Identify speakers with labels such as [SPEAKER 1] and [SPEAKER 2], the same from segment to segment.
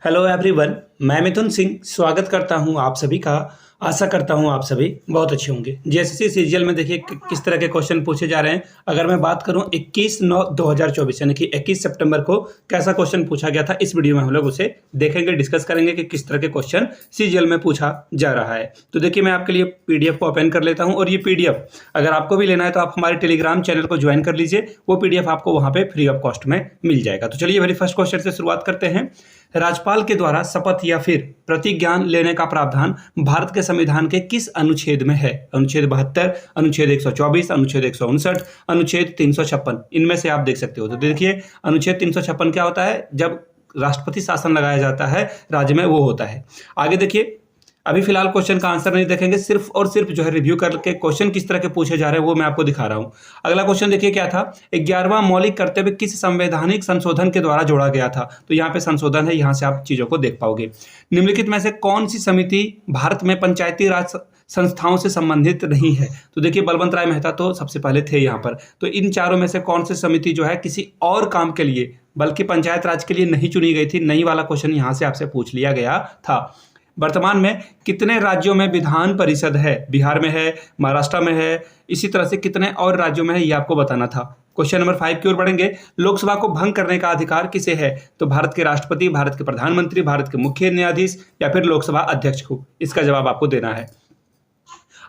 [SPEAKER 1] Hello everyone, मैं मिथुन सिंह स्वागत करता हूं आप सभी का। आशा करता हूं आप सभी बहुत अच्छे होंगे। जीएसएससी सीजीएल में देखिए किस तरह के क्वेश्चन पूछे जा रहे हैं। अगर मैं बात करूं 21/9/2024 यानी कि 21 सितंबर को कैसा क्वेश्चन पूछा गया था, इस वीडियो में हम लोग उसे देखेंगे, डिस्कस करेंगे कि किस तरह के क्वेश्चन सीजीएल में पूछा जा रहा है। तो देखिए, मैं आपके लिए पीडीएफ को ओपन कर लेता हूँ और ये पीडीएफ अगर आपको भी लेना है तो आप हमारे टेलीग्राम चैनल को ज्वाइन कर लीजिए। वो पीडीएफ आपको वहाँ पे फ्री ऑफ कॉस्ट में मिल जाएगा। तो चलिए वेरी फर्स्ट क्वेश्चन से शुरुआत करते हैं। राज्यपाल के द्वारा शपथ या फिर प्रतिज्ञान लेने का प्रावधान भारत के संविधान के किस अनुच्छेद में है? अनुच्छेद 72, अनुच्छेद 124, अनुच्छेद 159, अनुच्छेद 356। इनमें से आप देख सकते हो। तो देखिए, अनुच्छेद 356 क्या होता है? जब राष्ट्रपति शासन लगाया जाता है राज्य में, वो होता है। आगे देखिए, अभी फिलहाल क्वेश्चन का आंसर नहीं देखेंगे, सिर्फ और सिर्फ जो है रिव्यू करके क्वेश्चन किस तरह के पूछे जा रहे हैं वो मैं आपको दिखा रहा हूं। अगला क्वेश्चन देखिए क्या था? 11वां मौलिक कर्तव्य किस संवैधानिक संशोधन के द्वारा जोड़ा गया था? तो यहाँ पे संशोधन है, यहाँ से आप चीजों को देख पाओगे। निम्नलिखित में से कौन सी समिति भारत में पंचायती राज संस्थाओं से संबंधित नहीं है? तो देखिए, बलवंत राय मेहता तो सबसे पहले थे यहाँ पर। तो इन चारों में से कौन सी समिति जो है किसी और काम के लिए, बल्कि पंचायत राज के लिए नहीं चुनी गई थी? नहीं वाला क्वेश्चन यहाँ से आपसे पूछ लिया गया था। वर्तमान में कितने राज्यों में विधान परिषद है? बिहार में है, महाराष्ट्र में है, इसी तरह से कितने और राज्यों में है, ये आपको बताना था। क्वेश्चन नंबर 5 की ओर बढ़ेंगे। लोकसभा को भंग करने का अधिकार किसे है? तो भारत के राष्ट्रपति, भारत के प्रधानमंत्री, भारत के मुख्य न्यायाधीश या फिर लोकसभा अध्यक्ष को। इसका जवाब आपको देना है।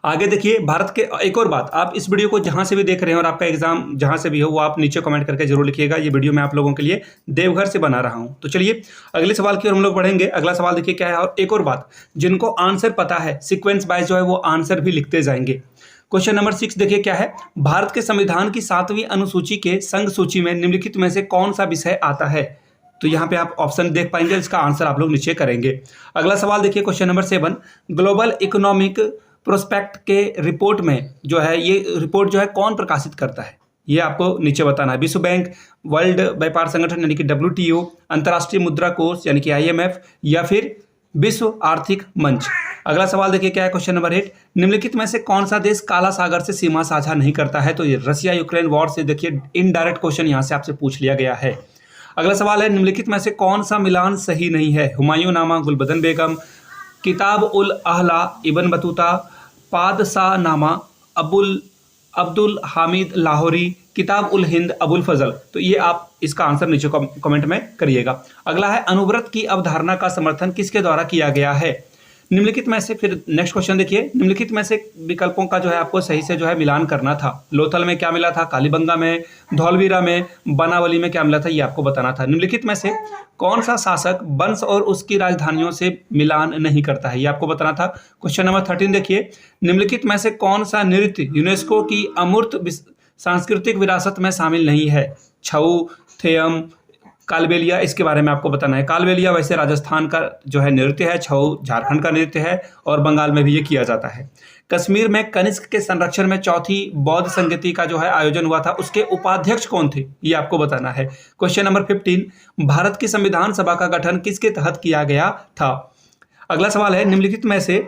[SPEAKER 1] आगे देखिए, भारत के एक और बात, आप इस वीडियो को जहां से भी देख रहे हैं और आपका एग्जाम जहां से भी हो, वो आप नीचे कमेंट करके जरूर लिखिएगा। ये वीडियो मैं आप लोगों के लिए देवघर से बना रहा हूं। तो चलिए अगले सवाल की ओर हम लोग बढ़ेंगे। अगला सवाल देखिए क्या है। और एक और बात, जिनको आंसर पता है सीक्वेंस वाइज जो है वो आंसर भी लिखते जाएंगे। क्वेश्चन नंबर 6 देखिए क्या है। भारत के संविधान की 7वीं अनुसूची के संघ सूची में निम्नलिखित में से कौन सा विषय आता है? तो यहाँ पे आप ऑप्शन देख पाएंगे, इसका आंसर आप लोग नीचे करेंगे। अगला सवाल देखिए, question number 7, global economic prospect के रिपोर्ट में जो है, ये रिपोर्ट जो है कौन प्रकाशित करता है? ये आपको नीचे बताना है। विश्व बैंक, वर्ल्ड व्यापार संगठन यानी कि WTO, अंतर्राष्ट्रीय मुद्रा कोष यानी कि IMF या फिर विश्व आर्थिक मंच। अगला सवाल देखिए क्या है। क्वेश्चन नंबर 8, निम्नलिखित में से कौन सा देश काला सागर से सीमा साझा नहीं करता है? तो ये रशिया यूक्रेन वॉर से देखिए इनडायरेक्ट क्वेश्चन यहाँ से आपसे पूछ लिया गया है। अगला सवाल है, निम्नलिखित में से कौन सा मिलान सही नहीं है? हुमायूं नामा, गुलबदन बेगम, किताब उल अहला इब्न बतूता, पादशाह नामा अब्दुल हामिद लाहौरी, किताब उल हिंद अबुल फजल। तो ये आप इसका आंसर नीचे कमेंट में करिएगा। अगला है, अनुव्रत की अवधारणा का समर्थन किसके द्वारा किया गया है? निम्नलिखित में से, फिर नेक्स्ट क्वेश्चन देखिए, निम्नलिखित में से विकल्पों का जो है आपको सही से जो है मिलान करना था। लोथल में क्या मिला था? कालीबंगा में, धौलवीरा में, बनावली में क्या मिला था? ये आपको बताना था। निम्नलिखित में से कौन सा शासक वंश और उसकी राजधानियों से मिलान नहीं करता है? ये आपको बताना था। क्वेश्चन नंबर 13 देखिए, निम्नलिखित में से कौन सा नृत्य यूनेस्को की अमूर्त सांस्कृतिक विरासत में शामिल नहीं है? छऊ, थेयम, कालबेलिया, इसके बारे में आपको बताना है। कालबेलिया वैसे राजस्थान का जो है नृत्य है, छऊ झारखंड का नृत्य है और बंगाल में भी ये किया जाता है। कश्मीर में कनिष्क के संरक्षण में 4थी बौद्ध संगति का जो है आयोजन हुआ था, उसके उपाध्यक्ष कौन थे? ये आपको बताना है। क्वेश्चन नंबर 15, भारत की संविधान सभा का गठन किसके तहत किया गया था? अगला सवाल है, निम्नलिखित में से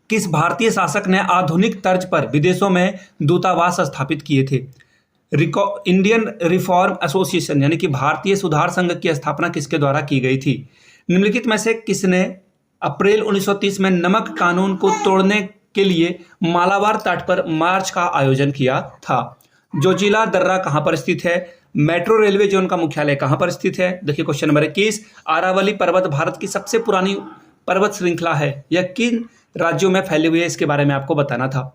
[SPEAKER 1] किस भारतीय शासक ने आधुनिक तर्ज पर विदेशों में दूतावास स्थापित किए थे? इंडियन रिफॉर्म एसोसिएशन यानी कि भारतीय सुधार संघ की स्थापना किसके द्वारा की गई थी? निम्नलिखित में से किसने अप्रैल 1930 में नमक कानून को तोड़ने के लिए मालाबार तट पर मार्च का आयोजन किया था? जोजिला दर्रा कहां पर स्थित है? मेट्रो रेलवे जोन का मुख्यालय कहां पर स्थित है? देखिए क्वेश्चन नंबर 21, अरावली पर्वत भारत की सबसे पुरानी पर्वत श्रृंखला है, यह किन राज्यों में फैली हुई है? इसके बारे में आपको बताना था।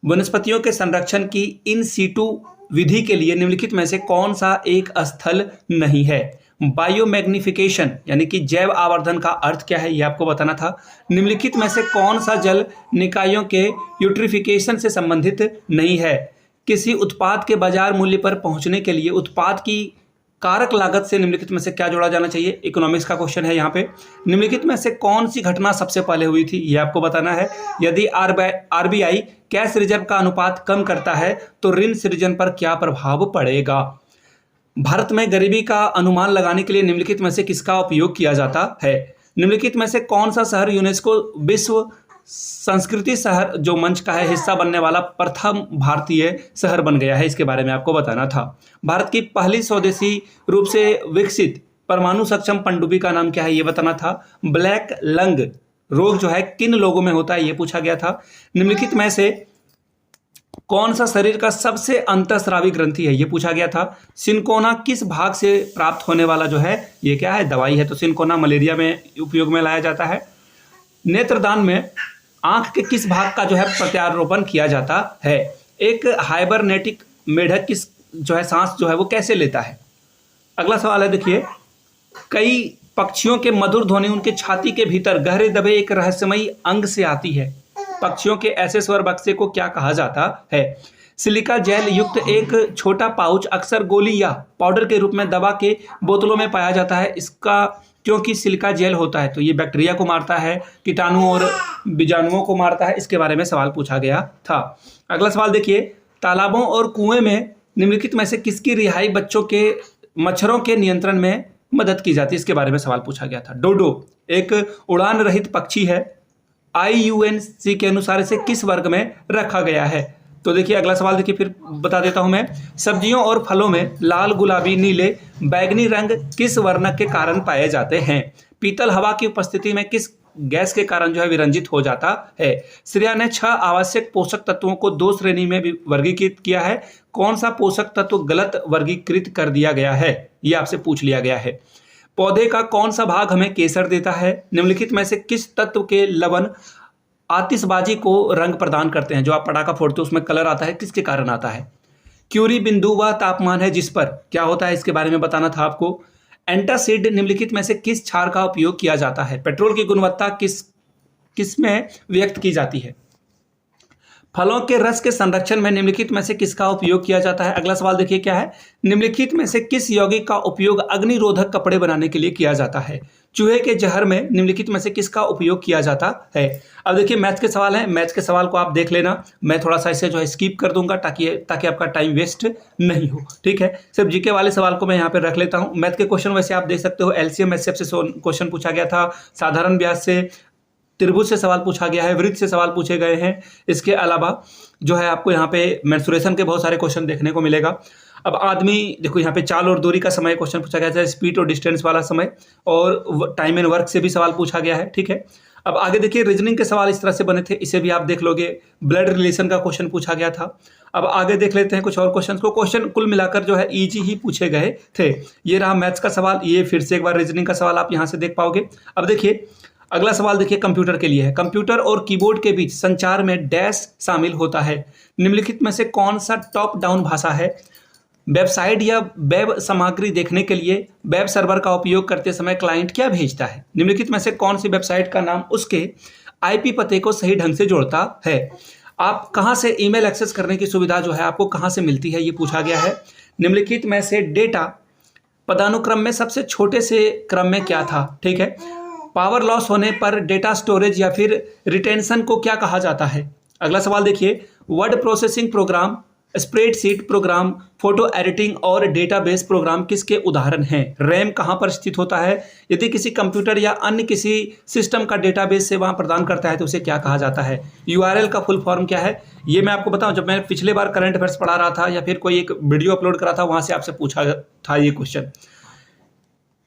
[SPEAKER 1] वनस्पतियों के संरक्षण की इन सीटू विधि के लिए निम्नलिखित में से कौन सा एक स्थल नहीं है? बायोमैग्निफिकेशन यानी कि जैव आवर्धन का अर्थ क्या है? ये आपको बताना था। निम्नलिखित में से कौन सा जल निकायों के यूट्रिफिकेशन से संबंधित नहीं है? किसी उत्पाद के बाजार मूल्य पर पहुंचने के लिए उत्पाद की कारक लागत से निम्नलिखित में से क्या जोड़ा जाना चाहिए? इकोनॉमिक्स का क्वेश्चन है यहाँ पे। निम्नलिखित में से कौन सी घटना सबसे पहले हुई थी? ये आपको बताना है। यदि RBI कैश रिजर्व का अनुपात कम करता है तो ऋण सृजन पर क्या प्रभाव पड़ेगा? भारत में गरीबी का अनुमान लगाने के लिए निम्नलिखित में से किसका उपयोग किया जाता है? निम्नलिखित में से कौन सा शहर यूनेस्को विश्व संस्कृति शहर जो मंच का है हिस्सा बनने वाला प्रथम भारतीय शहर बन गया है? इसके बारे में आपको बताना था। भारत की पहली स्वदेशी रूप से विकसित परमाणु सक्षम पनडुब्बी का नाम क्या है ये बताना था। ब्लैक लंग रोग जो है किन लोगों में होता है ये पूछा गया था। निम्नलिखित में से कौन सा शरीर का सबसे अंतःस्रावी ग्रंथि है ये पूछा गया था। सिनकोना किस भाग से प्राप्त होने वाला जो है ये क्या है, दवाई है। तो सिनकोना मलेरिया में उपयोग में लाया जाता है। नेत्रदान में आंख के किस भाग का जो है प्रत्यारोपण किया जाता है। एक हाइबरनेटिक मेढक किस जो है सांस जो है वो कैसे लेता है। अगला सवाल है देखिए, कई पक्षियों के मधुर ध्वनि उनके छाती के भीतर गहरे दबे एक रहस्यमयी अंग से आती है। पक्षियों के ऐसे स्वर बक्से को क्या कहा जाता है। सिलिका जेल युक्त एक छोटा पाउच अक्सर गोली या पाउडर के रूप में दबा के बोतलों में पाया जाता है। इसका क्योंकि सिलिका जेल होता है तो ये बैक्टीरिया को मारता है, कीटाणुओं और बीजाणुओं को मारता है। इसके बारे में सवाल पूछा गया था। अगला सवाल देखिए, तालाबों और कुएं में निम्नलिखित में से किसकी रिहाई बच्चों के मच्छरों के नियंत्रण में मदद की जाती है। इसके बारे में सवाल पूछा गया था। डोडो एक उड़ान रहित पक्षी है। IUCN के अनुसार इसे किस वर्ग में रखा गया है। तो देखिए अगला सवाल देखिए, फिर बता देता हूं मैं। सब्जियों और फलों में लाल, गुलाबी, नीले, बैगनी रंग किस वर्णक के कारण पाए जाते हैं। पीतल हवा की उपस्थिति में किस गैस के कारण जो है विरंजित हो जाता है। श्रेया ने 6 आवश्यक पोषक तत्वों को 2 श्रेणी में वर्गीकृत किया है। कौन सा पोषक तत्व गलत वर्गीकृत कर दिया गया है ये आपसे पूछ लिया गया है। पौधे का कौन सा भाग हमें केसर देता है। निम्नलिखित में से किस तत्व के लवण आतिशबाजी को रंग प्रदान करते हैं। जो आप पटाखा फोड़ते हो उसमें कलर आता है, किसके कारण आता है। क्यूरी बिंदु वह तापमान है जिस पर क्या होता है, इसके बारे में बताना था आपको। एंटासिड निम्नलिखित में से किस क्षार का उपयोग किया जाता है। पेट्रोल की गुणवत्ता किस में व्यक्त की जाती है। फलों के रस के संरक्षण में निम्नलिखित में से किसका उपयोग किया जाता है। अगला सवाल देखिए क्या है, निम्नलिखित में से किस यौगिक का उपयोग अग्निरोधक कपड़े बनाने के लिए किया जाता है। चूहे के जहर में निम्नलिखित में से किसका उपयोग किया जाता है। अब देखिए मैथ्स के सवाल हैं, मैथ्स के सवाल को आप देख लेना। मैं थोड़ा सा इसे जो है स्किप कर दूंगा ताकि आपका टाइम वेस्ट नहीं हो, ठीक है। सिर्फ जीके वाले सवाल को मैं यहाँ पे रख लेता हूँ। मैथ के क्वेश्चन वैसे आप देख सकते हो। एलसीएम एचसीएफ से क्वेश्चन पूछा गया था, साधारण ब्याज से, त्रिभुज से सवाल पूछा गया है, वृत्त से सवाल पूछे गए हैं। इसके अलावा जो है आपको यहाँ पे मेंसुरेशन के बहुत सारे क्वेश्चन देखने को मिलेगा। अब आदमी देखो यहाँ पे चाल और दूरी का समय क्वेश्चन पूछा गया था, स्पीड और डिस्टेंस वाला समय, और टाइम एंड वर्क से भी सवाल पूछा गया है, ठीक है। अब आगे देखिए रीजनिंग के सवाल इस तरह से बने थे, इसे भी आप देख लोगे। ब्लड रिलेशन का क्वेश्चन पूछा गया था। अब आगे देख लेते हैं कुछ और क्वेश्चन को। क्वेश्चन कुल मिलाकर जो है इजी ही पूछे गए थे। ये रहा मैथ्स का सवाल, ये फिर से एक बार रीजनिंग का सवाल आप यहाँ से देख पाओगे। अब देखिए अगला सवाल देखिए कंप्यूटर के लिए है। कंप्यूटर और कीबोर्ड के बीच संचार में डैश शामिल होता है। निम्नलिखित में से कौन सा टॉप डाउन भाषा है। वेबसाइट या वेब सामग्री देखने के लिए वेब सर्वर का उपयोग करते समय क्लाइंट क्या भेजता है। निम्नलिखित में से कौन सी वेबसाइट का नाम उसके आईपी पते को सही ढंग से जोड़ता है। आप कहां से ईमेल एक्सेस करने की सुविधा जो है आपको कहां से मिलती है ये पूछा गया है। निम्नलिखित में से डेटा पदानुक्रम में सबसे छोटे से क्रम में क्या था, ठीक है। पावर लॉस होने पर डेटा स्टोरेज या फिर रिटेंशन को क्या कहा जाता है। अगला सवाल देखिए, word processing program, spreadsheet programme, photo editing और डेटाबेस प्रोग्राम किसके उदाहरण हैं। रैम कहां पर स्थित होता है। यदि किसी कंप्यूटर या अन्य किसी सिस्टम का डेटाबेस सेवा प्रदान करता है तो उसे क्या कहा जाता है। यूआरएल का फुल फॉर्म क्या है ये मैं आपको बताऊं, जब मैं पिछले बार करंट अफेयर्स पढ़ा रहा था या फिर कोई एक वीडियो अपलोड करा था वहां से आपसे पूछा था ये क्वेश्चन।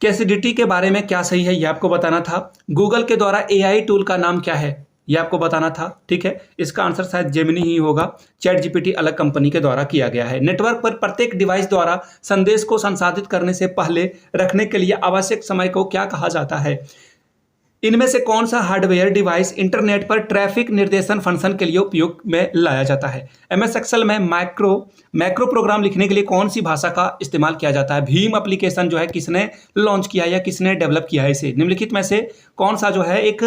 [SPEAKER 1] कैसिडिटी के बारे में क्या सही है ये आपको बताना था। गूगल के द्वारा एआई टूल का नाम क्या है ये आपको बताना था, ठीक है। इसका आंसर शायद जेमिनी ही होगा। चैट जीपीटी अलग कंपनी के द्वारा किया गया है। नेटवर्क पर प्रत्येक डिवाइस द्वारा संदेश को संसाधित करने से पहले रखने के लिए आवश्यक समय को क्या कहा जाता है। इनमें से कौन सा हार्डवेयर डिवाइस इंटरनेट पर ट्रैफिक निर्देशन फंक्शन के लिए उपयोग में लाया जाता है। एमएस एक्सेल में मैक्रो प्रोग्राम लिखने के लिए कौन सी भाषा का इस्तेमाल किया जाता है। भीम एप्लीकेशन जो है किसने लॉन्च किया या किसने डेवलप किया है इसे। निम्नलिखित में से कौन सा जो है एक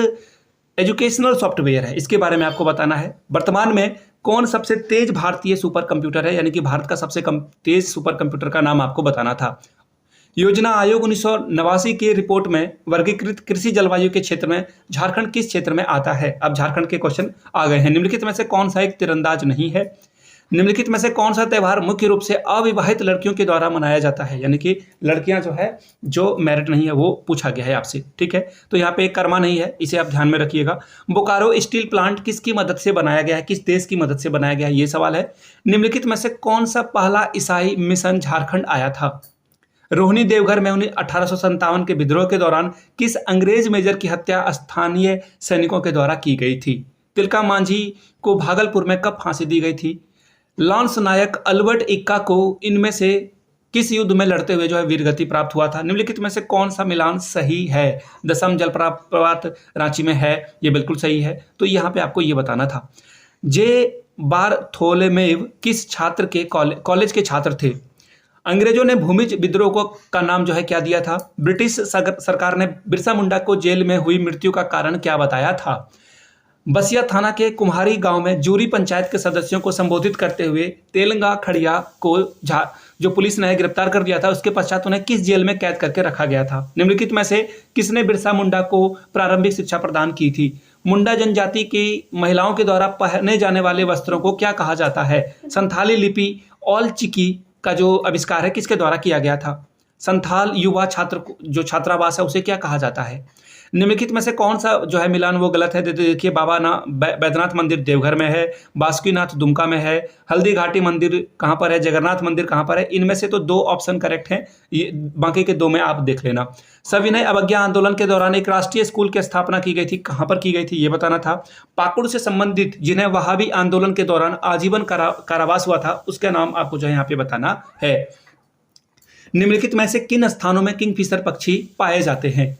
[SPEAKER 1] एजुकेशनल सॉफ्टवेयर है, इसके बारे में आपको बताना है। वर्तमान में कौन सबसे तेज भारतीय सुपर कंप्यूटर है, यानी कि भारत का सबसे तेज सुपर कंप्यूटर का नाम आपको बताना था। योजना आयोग 1989 की रिपोर्ट में वर्गीकृत कृषि जलवायु के क्षेत्र में झारखंड किस क्षेत्र में आता है। अब झारखंड के क्वेश्चन आ गए हैं। निम्नलिखित में से कौन सा एक तीरंदाज नहीं है। निम्नलिखित में से कौन सा त्यौहार मुख्य रूप से अविवाहित लड़कियों के द्वारा मनाया जाता है, यानी कि लड़कियां जो है जो मैरिड नहीं है वो पूछा गया है आपसे, ठीक है। तो यहाँ पे कर्मा नहीं है, इसे आप ध्यान में रखिएगा। बोकारो स्टील प्लांट किसकी मदद से बनाया गया है, किस देश की मदद से बनाया गया है, ये सवाल है। निम्नलिखित में से कौन सा पहला ईसाई मिशन झारखंड आया था। रोहिणी देवघर में 1857 के विद्रोह के दौरान किस अंग्रेज मेजर की हत्या स्थानीय सैनिकों के द्वारा की गई थी? तिलका मांझी को भागलपुर में कब फांसी दी गई थी? लांस नायक अल्बर्ट इक्का को इनमें से किस युद्ध में लड़ते हुए जो है वीरगति प्राप्त हुआ था? निम्नलिखित में से कौन सा मिलान सही है? दसम जलप्रपात रांची में है, ये बिल्कुल सही है। तो यहाँ पे आपको ये बताना था। जे बारथोलोमेव किस छात्र के कॉलेज के छात्र थे? अंग्रेजों ने भूमिज विद्रोह को का नाम जो है क्या दिया था? ब्रिटिश सरकार ने बिरसा मुंडा को जेल में हुई मृत्यु का कारण क्या बताया था? बसिया थाना के कुम्हारी गांव में जूरी पंचायत के सदस्यों को संबोधित करते हुए तेलंगा खड़िया को जो पुलिस ने गिरफ्तार कर दिया था, उसके पश्चात उन्हें किस जेल में कैद करके रखा गया था? निम्नलिखित में से किसने बिरसा मुंडा को प्रारंभिक शिक्षा प्रदान की थी? मुंडा जनजाति की महिलाओं के द्वारा पहने जाने वाले वस्त्रों को क्या कहा जाता है? संथाली लिपि ऑल चिकी का जो आविष्कार है किसके द्वारा किया गया था? संथाल युवा छात्र जो छात्रावास है उसे क्या कहा जाता है? निम्नलिखित में से कौन सा जो है मिलान वो गलत है? देखिए, बाबा ना बैद्यनाथ मंदिर देवघर में है, बासुकीनाथ दुमका में है, हल्दी घाटी मंदिर कहाँ पर है, जगन्नाथ मंदिर कहाँ पर है? इनमें से तो 2 ऑप्शन करेक्ट हैं, ये बाकी के 2 में आप देख लेना। सविनय अवज्ञा आंदोलन के दौरान एक राष्ट्रीय स्कूल की स्थापना की गई थी, कहाँ पर की गई थी ये बताना था। पाकुड़ से संबंधित जिन्हें वहाबी आंदोलन के दौरान आजीवन कारावास हुआ था, उसका नाम आपको जो है यहाँ पे बताना है। निम्नलिखित में से किन स्थानों में किंगफिशर पक्षी पाए जाते हैं?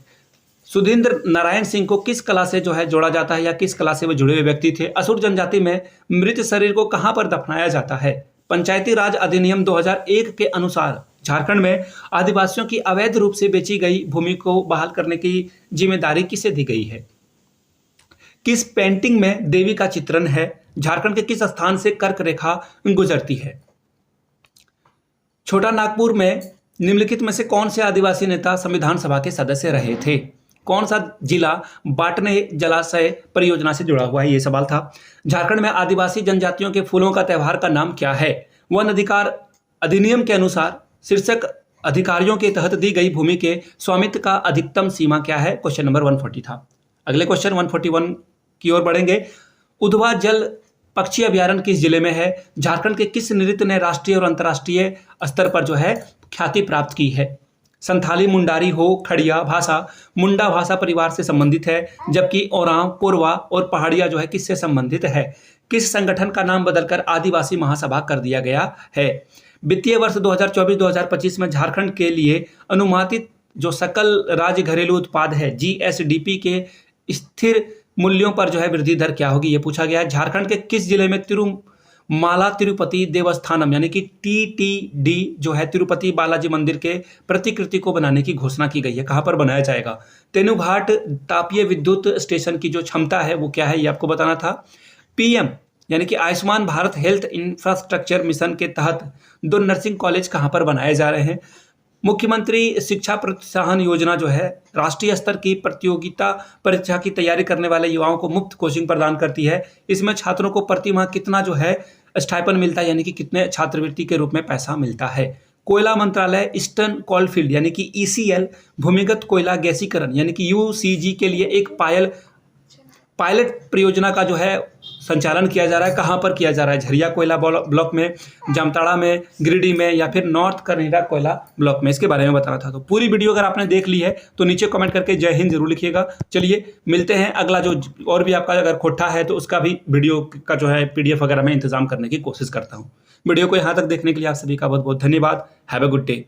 [SPEAKER 1] सुधींद्र नारायण सिंह को किस कला से जो है जोड़ा जाता है या किस कला से वो जुड़े हुए व्यक्ति थे? असुर जनजाति में मृत शरीर को कहां पर दफनाया जाता है? पंचायती राज अधिनियम 2001 के अनुसार झारखंड में आदिवासियों की अवैध रूप से बेची गई भूमि को बहाल करने की जिम्मेदारी किसे दी गई है? किस पेंटिंग में देवी का चित्रण है? झारखंड के किस स्थान से कर्क रेखा गुजरती है? छोटा नागपुर में निम्नलिखित में से कौन से आदिवासी नेता संविधान सभा के सदस्य रहे थे? कौन सा जिला बाटने जलाशय परियोजना से जुड़ा हुआ है? ये सवाल था। झारखंड में आदिवासी जनजातियों के फूलों का त्योहार का नाम क्या है? वन अधिकार अधिनियम के अनुसार शीर्षक अधिकारियों के तहत दी गई भूमि के स्वामित्व का अधिकतम सीमा क्या है? क्वेश्चन नंबर 140 था। अगले क्वेश्चन 141 की ओर बढ़ेंगे। उधवा जल पक्षी अभ्यारण्य किस जिले में है? झारखंड के किस नृत्य ने राष्ट्रीय और अंतर्राष्ट्रीय स्तर पर जो है ख्याति प्राप्त की है? संथाली मुंडारी हो खड़िया भाषा मुंडा भाषा परिवार से संबंधित है, जबकि ओरांव कोरवा और पहाड़िया जो है किससे संबंधित है? किस संगठन का नाम बदलकर आदिवासी महासभा कर दिया गया है? वित्तीय वर्ष 2024-2025 में झारखंड के लिए अनुमानित जो सकल राज्य घरेलू उत्पाद है जीएसडीपी के स्थिर मूल्यों पर जो है वृद्धि दर क्या होगी, ये पूछा गया है। झारखंड के किस जिले में तिरुमाला तिरुपति देवस्थानम यानी कि टीटीडी जो है तिरुपति बालाजी मंदिर के प्रतिकृति को बनाने की घोषणा की गई है? कहां पर बनाया जाएगा? तेनुघाट तापीय विद्युत स्टेशन की जो क्षमता है वो क्या है, ये आपको बताना था। पीएम यानी कि Ayushman Bharat health infrastructure mission के तहत 2 नर्सिंग कॉलेज कहां पर बनाए जा रहे हैं? मुख्यमंत्री शिक्षा प्रोत्साहन योजना जो है राष्ट्रीय स्तर की प्रतियोगिता परीक्षा की तैयारी करने वाले युवाओं को मुफ्त कोचिंग प्रदान करती है। इसमें छात्रों को प्रति माह कितना जो है स्टाइपेंड मिलता है, यानी कि कितने छात्रवृत्ति के रूप में पैसा मिलता है? कोयला मंत्रालय ईस्टर्न कोलफील्ड यानी कि ईसीएल भूमिगत कोयला गैसीकरण यानी कि यूसीजी के लिए एक पायलट परियोजना का जो है संचालन किया जा रहा है। कहां पर किया जा रहा है? झरिया कोयला ब्लॉक में, जामताड़ा में, गिरिडीह में या फिर नॉर्थ करनीरा कोयला ब्लॉक में? इसके बारे में बताना था। तो पूरी वीडियो अगर आपने देख ली है तो नीचे कमेंट करके जय हिंद जरूर लिखिएगा। चलिए मिलते हैं अगला, जो और भी आपका अगर खोटा है तो उसका भी वीडियो का जो है पीडीएफ वगैरह में इंतजाम करने की कोशिश करता हूँ। वीडियो को यहाँ तक देखने के लिए आप सभी का बहुत बहुत धन्यवाद। Have a good day.